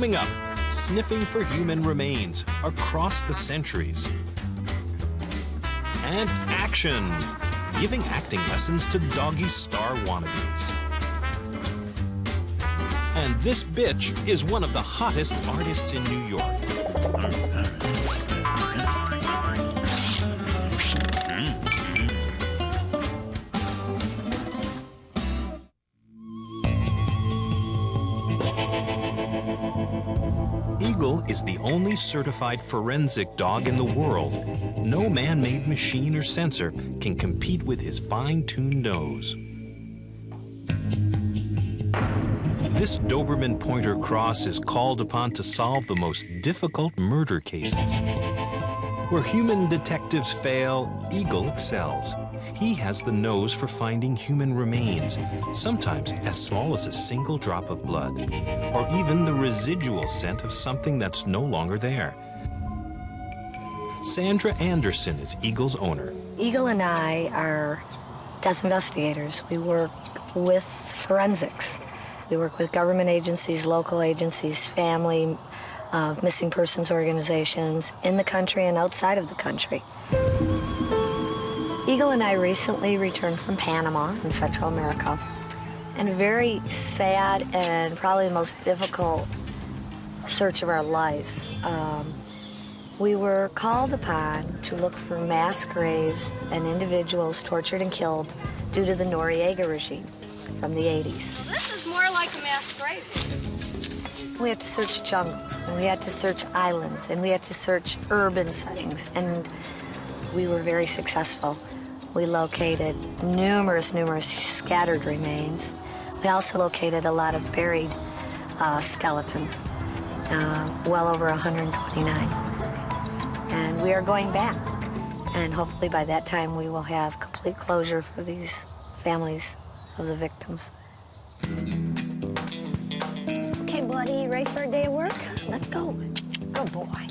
Coming up, sniffing for human remains across the centuries. And action, giving acting lessons to doggy star wannabes. And this bitch is one of the hottest artists in New York. Eagle is the only certified forensic dog in the world. No man-made machine or sensor can compete with his fine-tuned nose. This Doberman Pointer cross is called upon to solve the most difficult murder cases. Where human detectives fail, Eagle excels. He has the nose for finding human remains, sometimes as small as a single drop of blood, or even the residual scent of something that's no longer there. Sandra Anderson is Eagle's owner. Eagle and I are death investigators. We work with forensics. We work with government agencies, local agencies, family, missing persons organizations in the country and outside of the country. Eagle and I recently returned from Panama in Central America, and a very sad and probably the most difficult search of our lives. We were called upon to look for mass graves and individuals tortured and killed due to the Noriega regime from the 80s. This is more like a mass grave. We had to search jungles, and we had to search islands, and we had to search urban settings, and we were very successful. We located numerous scattered remains. We also located a lot of buried skeletons, well over 129. And we are going back, and hopefully by that time we will have complete closure for these families of the victims. Okay, buddy, ready for a day of work? Let's go. Good boy.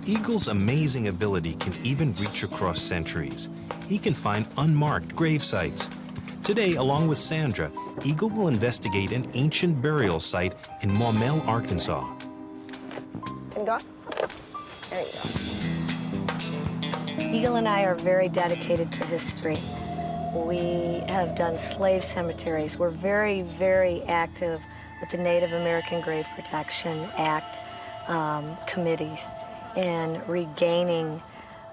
Eagle's amazing ability can even reach across centuries. He can find unmarked grave sites. Today, along with Sandra, Eagle will investigate an ancient burial site in Maumelle, Arkansas. And go. There you go. Eagle and I are very dedicated to history. We have done slave cemeteries. We're very, very active with the Native American Grave Protection Act committees in regaining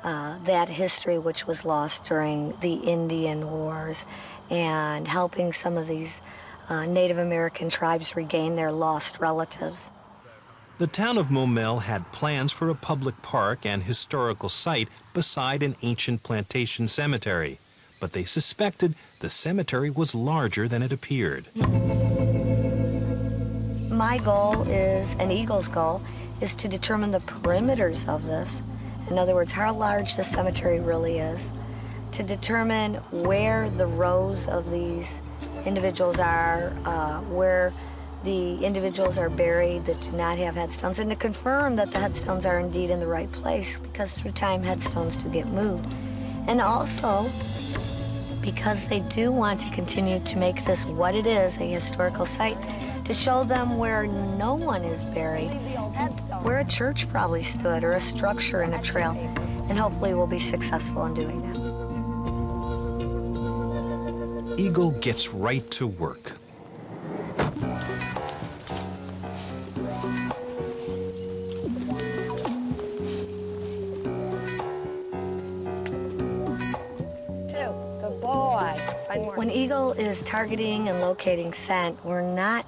that history which was lost during the Indian Wars and helping some of these Native American tribes regain their lost relatives. The town of Maumelle had plans for a public park and historical site beside an ancient plantation cemetery, but they suspected the cemetery was larger than it appeared. My goal is, and Eagle's goal, is to determine the perimeters of this. In other words, how large the cemetery really is, to determine where the rows of these individuals are, where the individuals are buried that do not have headstones, and to confirm that the headstones are indeed in the right place, because through time headstones do get moved. And also, because they do want to continue to make this what it is, a historical site, to show them where no one is buried, where a church probably stood, or a structure in a trail, and hopefully we'll be successful in doing that. Eagle gets right to work. Good boy. Find more. When Eagle is targeting and locating scent, we're not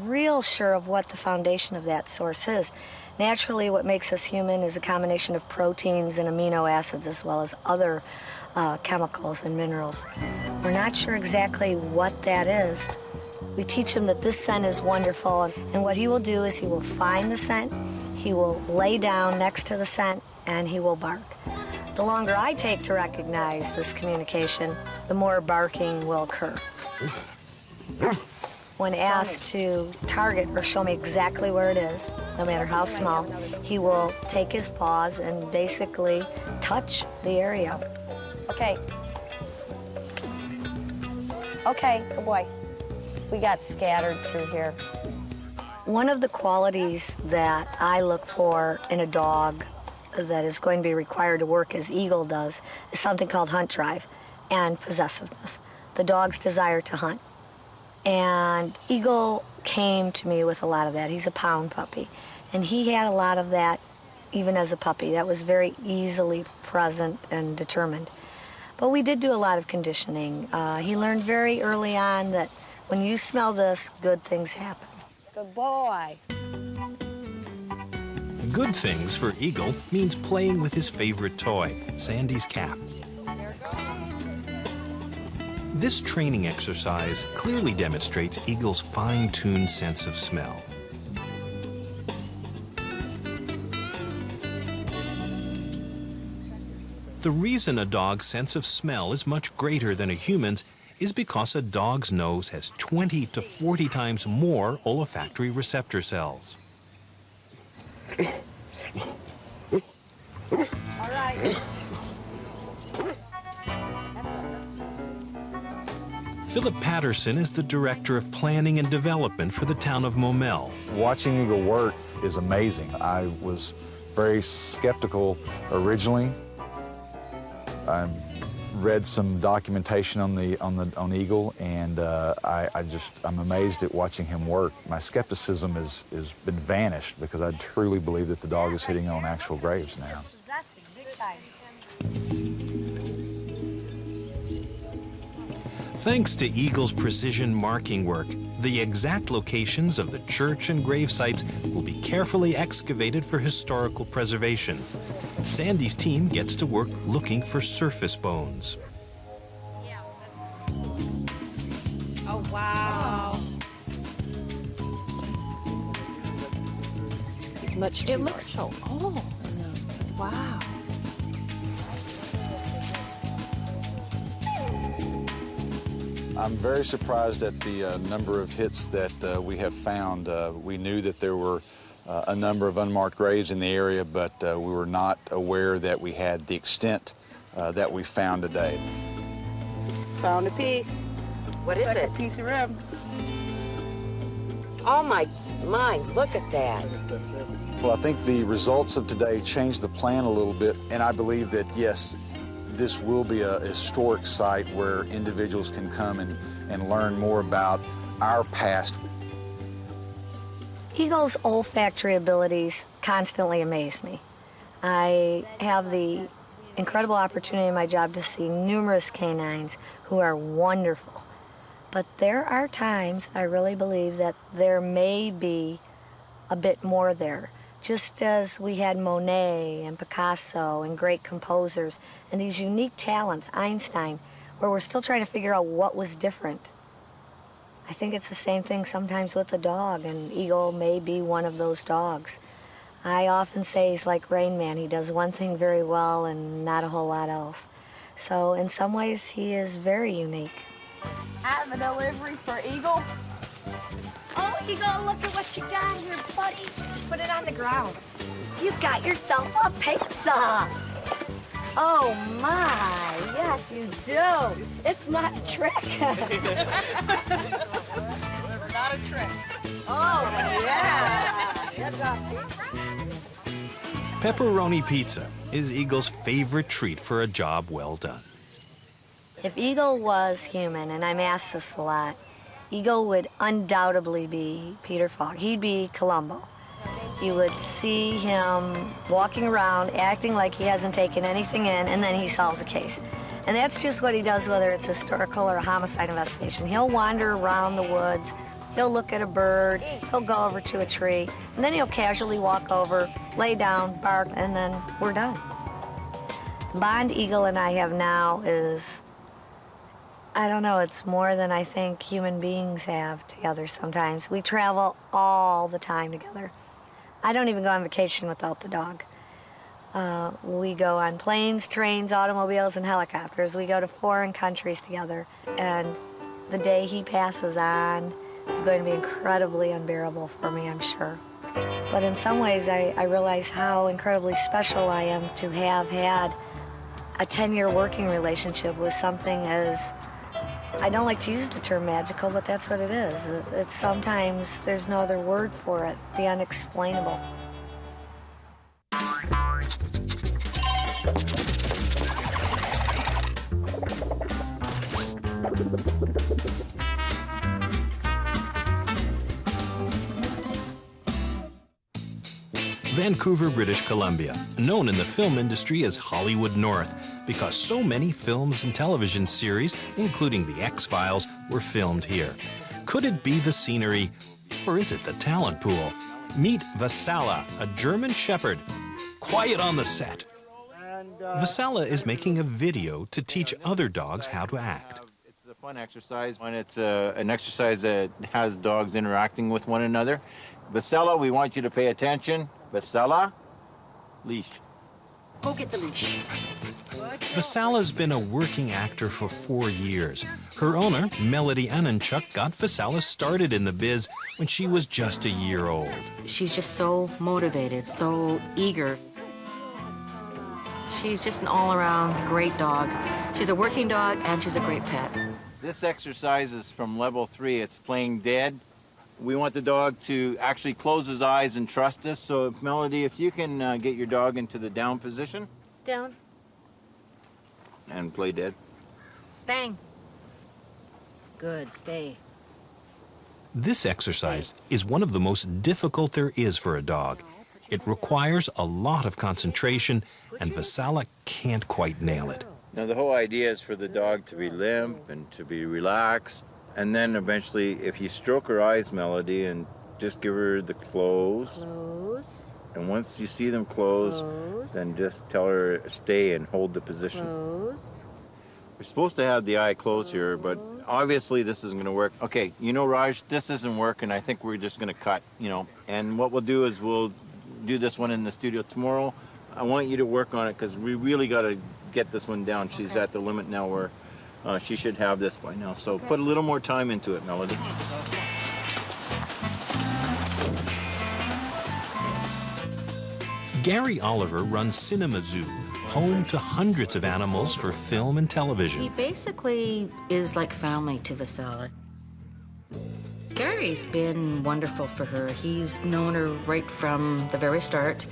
real sure of what the foundation of that source is. Naturally, what makes us human is a combination of proteins and amino acids, as well as other chemicals and minerals. We're not sure exactly what that is. We teach him that this scent is wonderful, and what he will do is he will find the scent, he will lay down next to the scent, and he will bark. The longer I take to recognize this communication, the more barking will occur. When asked to target or show me exactly where it is, no matter how small, he will take his paws and basically touch the area. Okay. Okay, good boy. We got scattered through here. One of the qualities that I look for in a dog that is going to be required to work as Eagle does is something called hunt drive and possessiveness, the dog's desire to hunt. And Eagle came to me with a lot of that. He's a pound puppy, and he had a lot of that even as a puppy. That was very easily present and determined. But we did do a lot of conditioning. He learned very early on that when you smell this, good things happen. Good boy. Good things for Eagle means playing with his favorite toy, Sandy's cap. This training exercise clearly demonstrates Eagle's fine-tuned sense of smell. The reason a dog's sense of smell is much greater than a human's is because a dog's nose has 20 to 40 times more olfactory receptor cells. All right. Philip Patterson is the Director of Planning and Development for the town of Momel. Watching Eagle work is amazing. I was very skeptical originally. I read some documentation on Eagle, and I'm amazed at watching him work. My skepticism has been vanished because I truly believe that the dog is hitting on actual graves now. Thanks to Eagle's precision marking work, the exact locations of the church and grave sites will be carefully excavated for historical preservation. Sandy's team gets to work looking for surface bones. Oh, wow. It's much too It looks so old. Wow. I'm very surprised at the number of hits that we have found. We knew that there were a number of unmarked graves in the area, but we were not aware that we had the extent that we found today. Found a piece. What is it? A piece of rib. Oh, my, look at that. Well, I think the results of today changed the plan a little bit, and I believe that, yes, this will be a historic site where individuals can come and learn more about our past. Eagle's olfactory abilities constantly amaze me. I have the incredible opportunity in my job to see numerous canines who are wonderful. But there are times I really believe that there may be a bit more there. Just as we had Monet and Picasso and great composers and these unique talents, Einstein, where we're still trying to figure out what was different. I think it's the same thing sometimes with a dog, and Eagle may be one of those dogs. I often say he's like Rain Man. He does one thing very well and not a whole lot else. So in some ways, he is very unique. I have a delivery for Eagle. Oh, Eagle, look at what you got here, buddy. Just put it on the ground. You got yourself a pizza. Oh, my. Yes, you do. It's not a trick. Not a trick. Oh, yeah. Pepperoni pizza is Eagle's favorite treat for a job well done. If Eagle was human, and I'm asked this a lot, Eagle would undoubtedly be Peter Falk. He'd be Columbo. You would see him walking around, acting like he hasn't taken anything in, and then he solves a case. And that's just what he does, whether it's historical or a homicide investigation. He'll wander around the woods, he'll look at a bird, he'll go over to a tree, and then he'll casually walk over, lay down, bark, and then we're done. The bond Eagle and I have now is, I don't know, it's more than I think human beings have together sometimes. We travel all the time together. I don't even go on vacation without the dog. We go on planes, trains, automobiles, and helicopters. We go to foreign countries together. And the day he passes on is going to be incredibly unbearable for me, I'm sure. But in some ways, I realize how incredibly special I am to have had a 10-year working relationship with something as I don't like to use the term magical, but that's what it is. It's sometimes, there's no other word for it, the unexplainable. Vancouver, British Columbia, known in the film industry as Hollywood North, because so many films and television series, including The X-Files, were filmed here. Could it be the scenery, or is it the talent pool? Meet Vasala, a German shepherd. Quiet on the set. Vasala is making a video to teach other dogs how to act. It's a fun exercise, and it's an exercise that has dogs interacting with one another. Vasala, we want you to pay attention. Vasala, leash. Go get the leash. Vasala's been a working actor for 4 years. Her owner, Melody Ananchuk, got Vasala started in the biz when she was just a year old. She's just so motivated, so eager. She's just an all-around great dog. She's a working dog, and she's a great pet. This exercise is from level 3. It's playing dead. We want the dog to actually close his eyes and trust us. So, Melody, if you can get your dog into the down position. Down. And play dead. Bang. Good, stay. This exercise is one of the most difficult there is for a dog. It requires a lot of concentration, and Vasala can't quite nail it. Now, the whole idea is for the dog to be limp and to be relaxed. And then eventually, if you stroke her eyes, Melody, and just give her the close. Close. And once you see them close, then just tell her stay and hold the position. Close. We're supposed to have the eye closed here, but obviously this isn't going to work. Okay, you know, Raj, this isn't working. I think we're just going to cut, you know. And what we'll do is we'll do this one in the studio tomorrow. I want you to work on it because we really got to get this one down. She's at the limit now where she should have this by now. So put a little more time into it, Melody. Gary Oliver runs Cinema Zoo, home to hundreds of animals for film and He television. basically is like family to Vasala. Gary's been wonderful for her. He's known her right from the very start.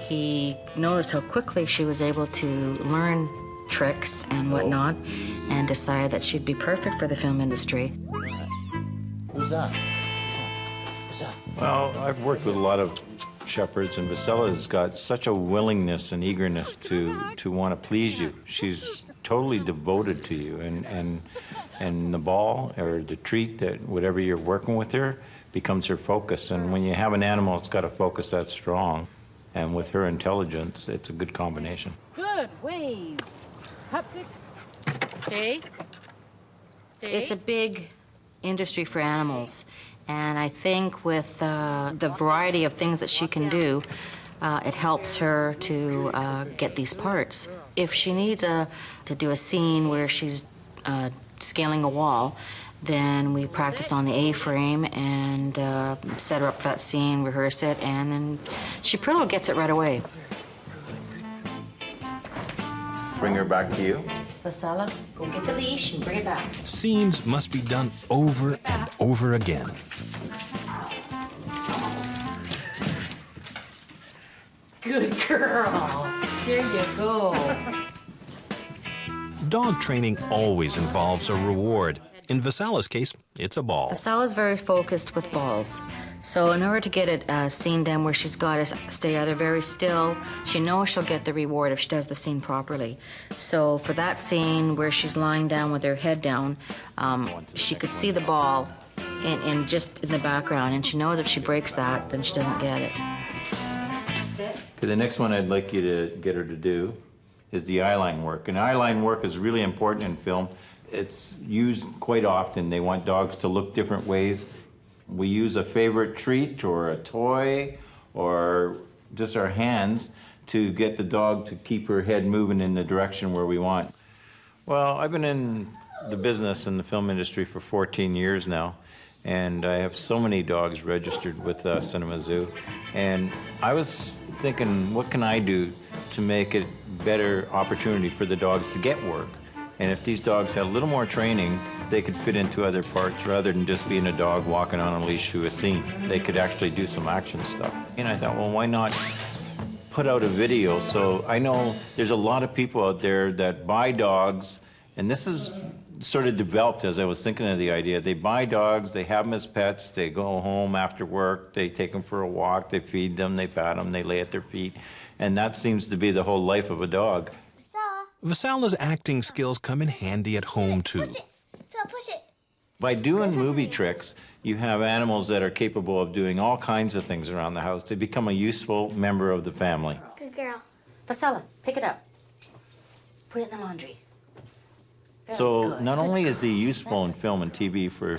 He noticed how quickly she was able to learn tricks and whatnot, and decided that she'd be perfect for the film industry. Who's that? Well, I've worked with a lot of shepherds, and Vasala's got such a willingness and eagerness to want to please you. She's totally devoted to you, and the ball or the treat, that whatever you're working with her, becomes her focus. And when you have an animal that's got a focus that strong, and with her intelligence, it's a good combination. Good, wave. Hop, good. Stay. Stay. It's a big industry for animals. And I think with the variety of things that she can do, it helps her to get these parts. If she needs to do a scene where she's scaling a wall, then we practice on the A-frame and set her up for that scene, rehearse it, and then she pretty well gets it right away. Bring her back to you. Vasala, go get the leash and bring it back. Scenes must be done over and over again. Good girl. Here you go. Dog training always involves a reward. In Vasala's case, it's a ball. Vasala's very focused with balls. So in order to get a scene done where she's got to stay either very still, she knows she'll get the reward if she does the scene properly. So for that scene where she's lying down with her head down, she could see the ball in just in the background, and she knows if she breaks that, then she doesn't get it. Sit. Okay, the next one I'd like you to get her to do is the eyeline work. And eyeline work is really important in film. It's used quite often. They want dogs to look different ways. We use a favorite treat or a toy or just our hands to get the dog to keep her head moving in the direction where we want. Well, I've been in the business in the film industry for 14 years now, and I have so many dogs registered with Cinema Zoo. And I was thinking, what can I do to make it better opportunity for the dogs to get work? And if these dogs had a little more training, they could fit into other parts rather than just being a dog walking on a leash through a scene. They could actually do some action stuff. And I thought, well, why not put out a video? So I know there's a lot of people out there that buy dogs, and this is sort of developed as I was thinking of the idea. They buy dogs, they have them as pets, they go home after work, they take them for a walk, they feed them, they pat them, they lay at their feet, and that seems to be the whole life of a dog. Vasala's acting skills come in handy at home, too. Push it. By doing movie tricks, you have animals that are capable of doing all kinds of things around the house. They become a useful member of the family. Good girl. Vasala, pick it up. Put it in the laundry. So not only is he useful in film and TV for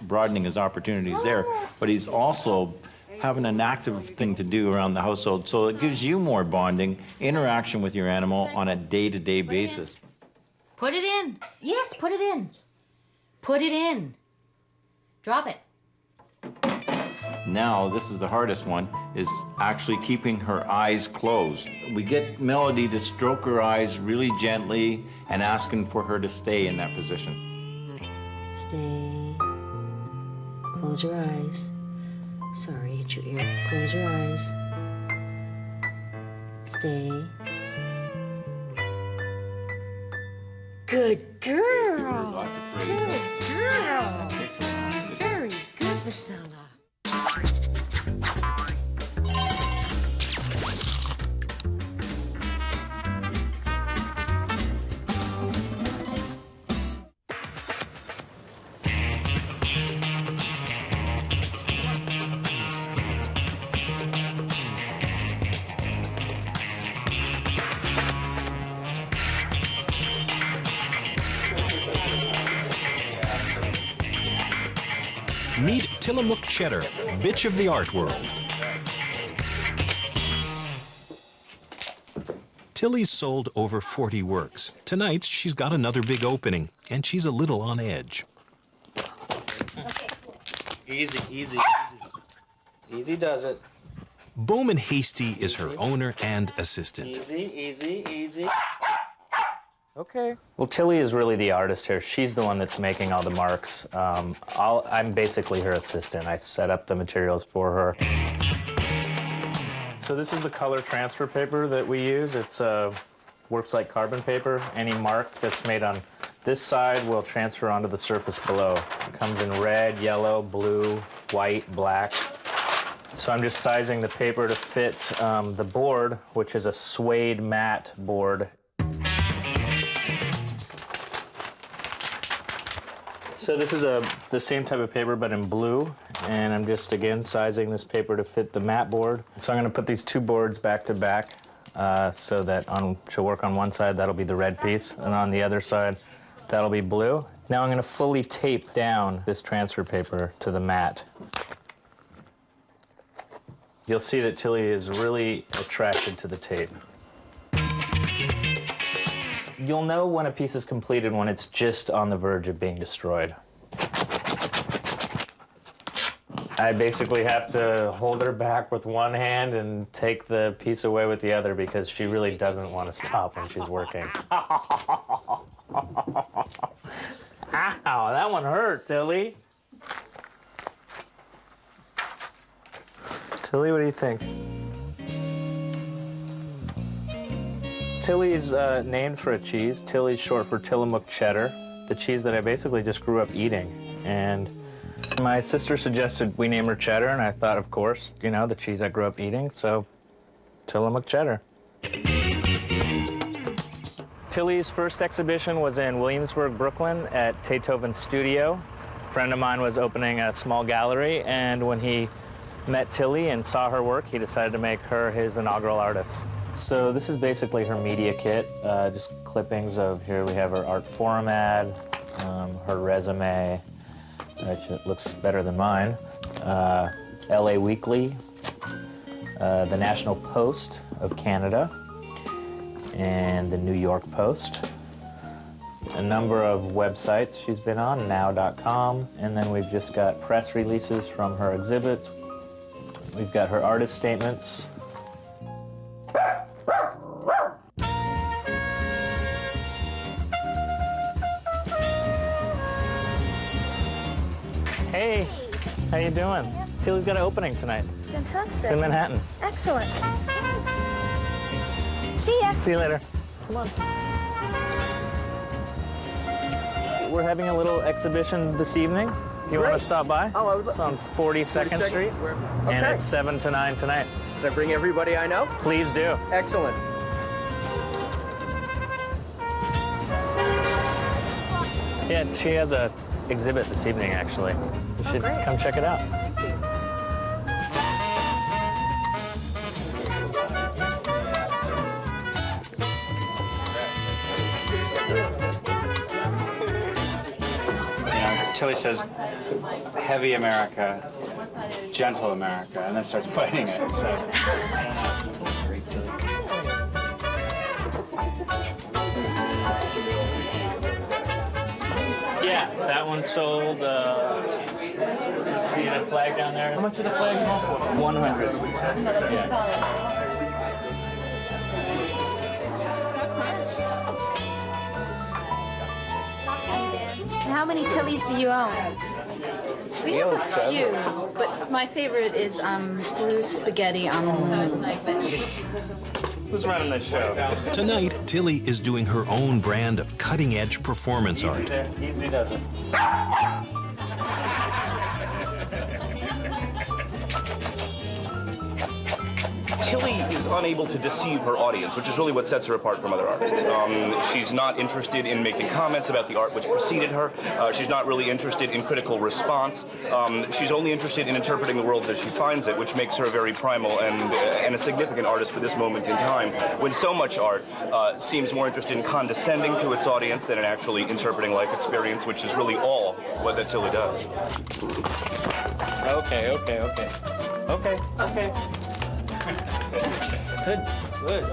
broadening his opportunities there, but he's also having an active thing to do around the household. So it gives you more bonding, interaction with your animal on a day-to-day basis. Put it in. Yes, put it in. Put it in. Drop it. Now, this is the hardest one, is actually keeping her eyes closed. We get Melody to stroke her eyes really gently and asking for her to stay in that position. Stay. Close your eyes. Sorry, hit your ear. Close your eyes. Stay. Good girl. Lots of Good girl. Very good, Vasala. Meet Tillamook Cheddar, bitch of the art world. Tilly's sold over 40 works. Tonight, she's got another big opening, and she's a little on edge. Easy, easy, easy. Easy does it. Bowman Hasty is her owner and assistant. Easy, easy, easy. Okay. Well, Tilly is really the artist here. She's the one that's making all the marks. I'm basically her assistant. I set up the materials for her. So this is the color transfer paper that we use. It's works like carbon paper. Any mark that's made on this side will transfer onto the surface below. It comes in red, yellow, blue, white, black. So I'm just sizing the paper to fit the board, which is a suede matte board. So this is the same type of paper, but in blue, and I'm just, again, sizing this paper to fit the matte board. So I'm going to put these two boards back to back so that she'll work on one side, that'll be the red piece, and on the other side, that'll be blue. Now I'm going to fully tape down this transfer paper to the mat. You'll see that Tilly is really attracted to the tape. You'll know when a piece is completed when it's just on the verge of being destroyed. I basically have to hold her back with one hand and take the piece away with the other because she really doesn't want to stop when she's working. Ow, that one hurt, Tilly. Tilly, what do you think? Tilly's named for a cheese. Tilly's short for Tillamook Cheddar, the cheese that I basically just grew up eating. And my sister suggested we name her Cheddar, and I thought, of course, you know, the cheese I grew up eating, so Tillamook Cheddar. Tilly's first exhibition was in Williamsburg, Brooklyn at Beethoven Studio. A friend of mine was opening a small gallery, and when he met Tilly and saw her work, he decided to make her his inaugural artist. So this is basically her media kit, just clippings of, here we have her art forum ad, her resume, which looks better than mine, LA Weekly, the National Post of Canada, and the New York Post. A number of websites she's been on, now.com, and then we've just got press releases from her exhibits. We've got her artist statements. Hey, how you doing? Tilly's got an opening tonight. Fantastic. In Manhattan. Excellent. See ya. See you later. Come on. We're having a little exhibition this evening. If you want to stop by, Oh, I would it's on 42nd Street, Okay. and it's 7 to 9 tonight. Can I bring everybody I know? Please do. Excellent. Yeah, she has a exhibit this evening, actually. You should come check it out. Tilly says, heavy America, gentle America, and then starts biting it. So. Yeah, that one sold, let's see the flag down there. How much did the flag go for? 100. Yeah. How many Tillys do you own? We own A few, but my favorite is Blue Spaghetti on the Moon. Who's running this show? Tonight, Tilly is doing her own brand of cutting-edge performance art. Easy does it. Tilly is unable to deceive her audience, which is really what sets her apart from other artists. She's not interested in making comments about the art which preceded her. She's not really interested in critical response. She's only interested in interpreting the world as she finds it, which makes her a very primal and a significant artist for this moment in time, when so much art seems more interested in condescending to its audience than in actually interpreting life experience, which is really all what that Tilly does. Okay. Okay. Good.